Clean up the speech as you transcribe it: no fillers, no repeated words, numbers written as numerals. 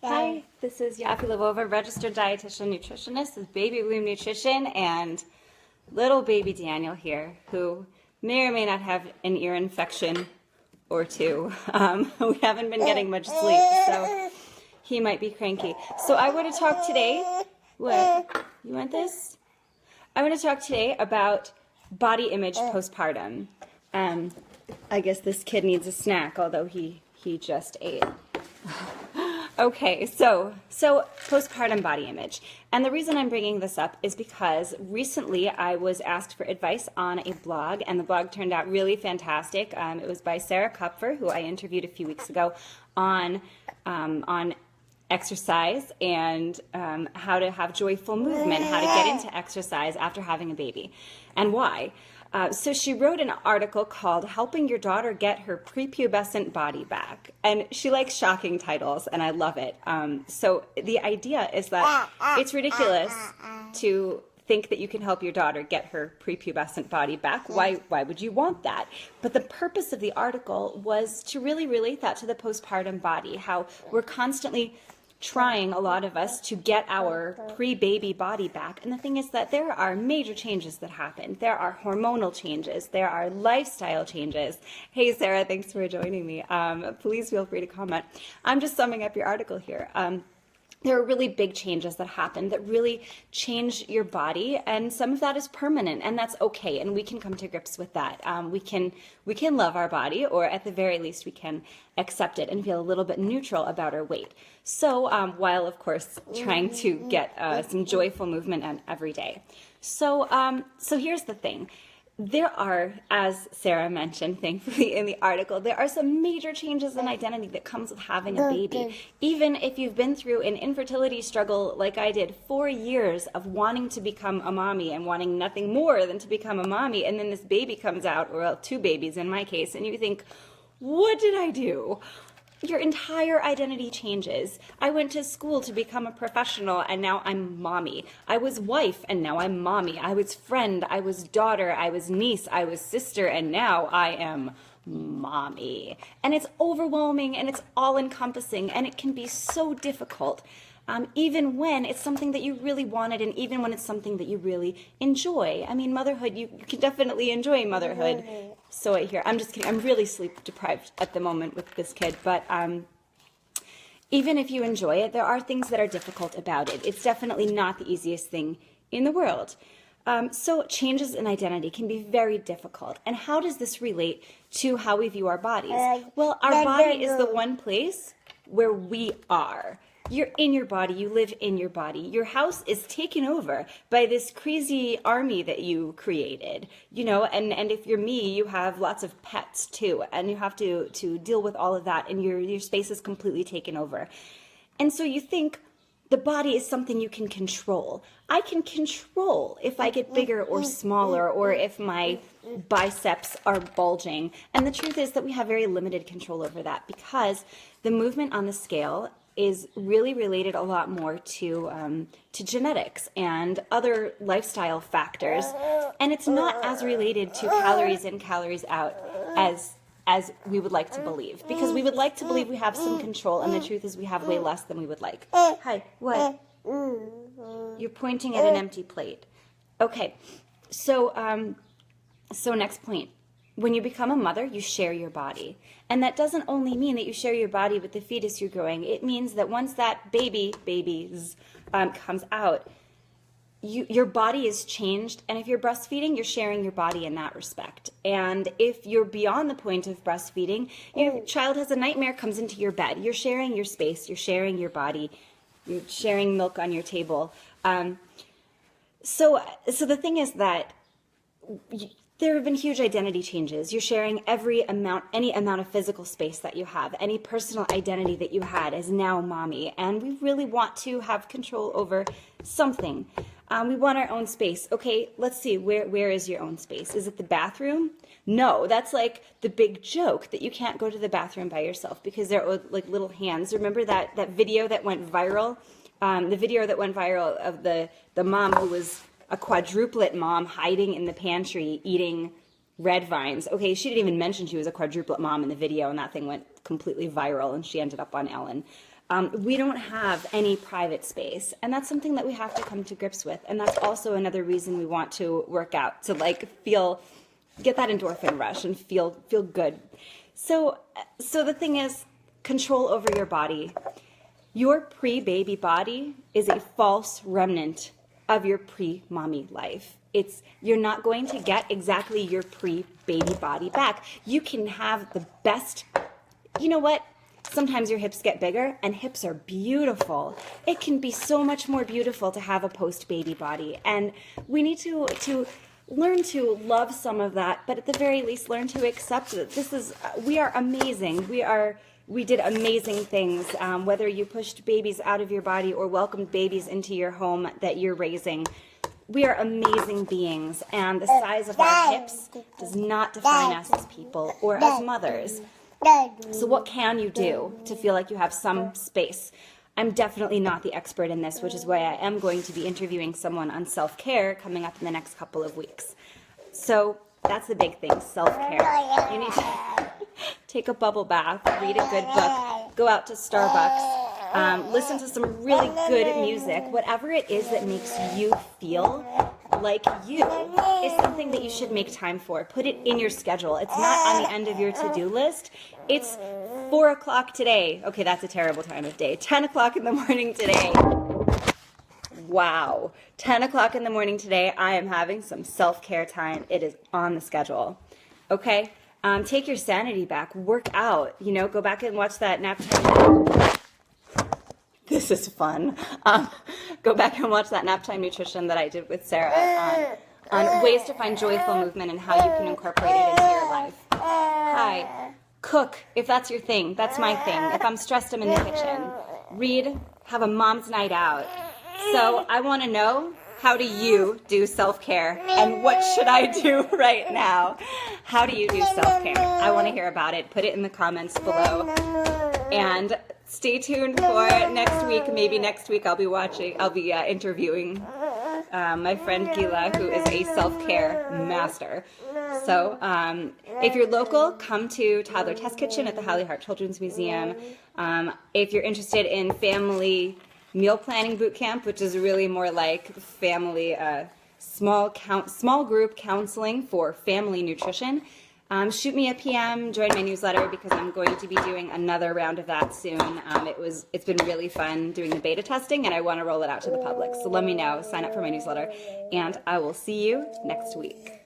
Hi, this is Yaffi Lvova, registered dietitian nutritionist with Baby Womb Nutrition, and little baby Daniel here, who may or may not have an ear infection or two. We haven't been getting much sleep, so he might be cranky. So I want to talk today, what, you want this? I want to talk today about body image postpartum. I guess this kid needs a snack, although he just ate. Okay, so postpartum body image. And the reason I'm bringing this up is because recently I was asked for advice on a blog, and the blog turned out really fantastic. It was by Sarah Kupfer, who I interviewed a few weeks ago, on exercise and how to have joyful movement, how to get into exercise after having a baby, and why. So she wrote an article called Helping Your Daughter Get Her Prepubescent Body Back. And she likes shocking titles, and I love it. So the idea is that it's ridiculous to think that you can help your daughter get her prepubescent body back. Why would you want that? But the purpose of the article was to really relate that to the postpartum body, how we're constantly trying, a lot of us, to get our pre-baby body back. And the thing is that there are major changes that happen. There are hormonal changes. There are lifestyle changes. Hey, Sarah, thanks for joining me. Please feel free to comment. I'm just summing up your article here. There are really big changes that happen that really change your body, and some of that is permanent, and that's okay, and we can come to grips with that. We can love our body, or at the very least we can accept it and feel a little bit neutral about our weight. So while of course trying to get some joyful movement every day. So here's the thing. There are, as Sarah mentioned, thankfully, in the article, there are some major changes in identity that comes with having a baby. Even if you've been through an infertility struggle like I did, 4 years of wanting to become a mommy and wanting nothing more than to become a mommy, and then this baby comes out, or well, 2 babies in my case, and you think, what did I do? Your entire identity changes. I went to school to become a professional, and now I'm mommy. I was wife, and now I'm mommy. I was friend, I was daughter, I was niece, I was sister, and now I am mommy. And it's overwhelming, and it's all-encompassing, and it can be so difficult, even when it's something that you really wanted, and even when it's something that you really enjoy. I mean, motherhood, you can definitely enjoy motherhood. So I hear, I'm just kidding, I'm really sleep deprived at the moment with this kid, but even if you enjoy it, there are things that are difficult about it. It's definitely not the easiest thing in the world. So changes in identity can be very difficult. And how does this relate to how we view our bodies? Well, our body is the one place where we are. You're in your body, you live in your body. Your house is taken over by this crazy army that you created, you know, and if you're me, you have lots of pets too, and you have to deal with all of that, and your space is completely taken over. And so you think the body is something you can control. I can control if I get bigger or smaller, or if my biceps are bulging. And the truth is that we have very limited control over that, because the movement on the scale is really related a lot more to genetics and other lifestyle factors, and it's not as related to calories in, calories out as we would like to believe, because we would like to believe we have some control, and the truth is we have way less than we would like. Hi, what? You're pointing at an empty plate. Okay, so next point. When you become a mother, you share your body. And that doesn't only mean that you share your body with the fetus you're growing. It means that once that babies comes out, your body is changed. And if you're breastfeeding, you're sharing your body in that respect. And if you're beyond the point of breastfeeding, your child has a nightmare, comes into your bed. You're sharing your space. You're sharing your body. You're sharing milk on your table. So the thing is that there have been huge identity changes. You're sharing any amount of physical space that you have. Any personal identity that you had is now mommy. And we really want to have control over something. We want our own space. Okay, let's see, where is your own space? Is it the bathroom? No, that's like the big joke, that you can't go to the bathroom by yourself because there are like little hands. Remember that video that went viral? The video that went viral of the mom who was a quadruplet mom hiding in the pantry eating red vines. Okay, she didn't even mention she was a quadruplet mom in the video, and that thing went completely viral, and she ended up on Ellen. we don't have any private space, and that's something that we have to come to grips with. And that's also another reason we want to work out, to like get that endorphin rush and feel good. So the thing is, control over your body. Your pre-baby body is a false remnant of your pre-mommy life. You're not going to get exactly your pre-baby body back. You can have the best, you know what? Sometimes your hips get bigger, and hips are beautiful. It can be so much more beautiful to have a post-baby body, and we need to learn to love some of that, but at the very least, learn to accept that we are amazing. We did amazing things, whether you pushed babies out of your body or welcomed babies into your home that you're raising. We are amazing beings, and the size of our hips does not define us as people or as mothers. So what can you do to feel like you have some space? I'm definitely not the expert in this, which is why I am going to be interviewing someone on self-care coming up in the next couple of weeks. So that's the big thing, self-care. You need to take a bubble bath, read a good book, go out to Starbucks, listen to some really good music. Whatever it is that makes you feel like you is something that you should make time for. Put it in your schedule. It's not on the end of your to-do list. It's 4 o'clock today. Okay, that's a terrible time of day. 10 o'clock in the morning today. Wow. 10 o'clock in the morning today, I am having some self-care time. It is on the schedule. Okay? Take your sanity back. Work out. Go back and watch that nap time. This is fun. Go back and watch that nap time nutrition that I did with Sarah on ways to find joyful movement and how you can incorporate it into your life. Hi. Cook, if that's your thing. That's my thing. If I'm stressed, I'm in the kitchen. Read, have a mom's night out. So I want to know, how do you do self-care? And what should I do right now? How do you do self-care? I want to hear about it. Put it in the comments below. And stay tuned for next week. Maybe next week I'll be interviewing my friend Gila, who is a self-care master. So if you're local, come to Toddler Test Kitchen at the Hallie Hart Children's Museum. If you're interested in family meal planning boot camp, which is really more like family small group counseling for family nutrition, shoot me a PM, join my newsletter, because I'm going to be doing another round of that soon. It's been really fun doing the beta testing, and I want to roll it out to the public. So let me know, sign up for my newsletter, and I will see you next week.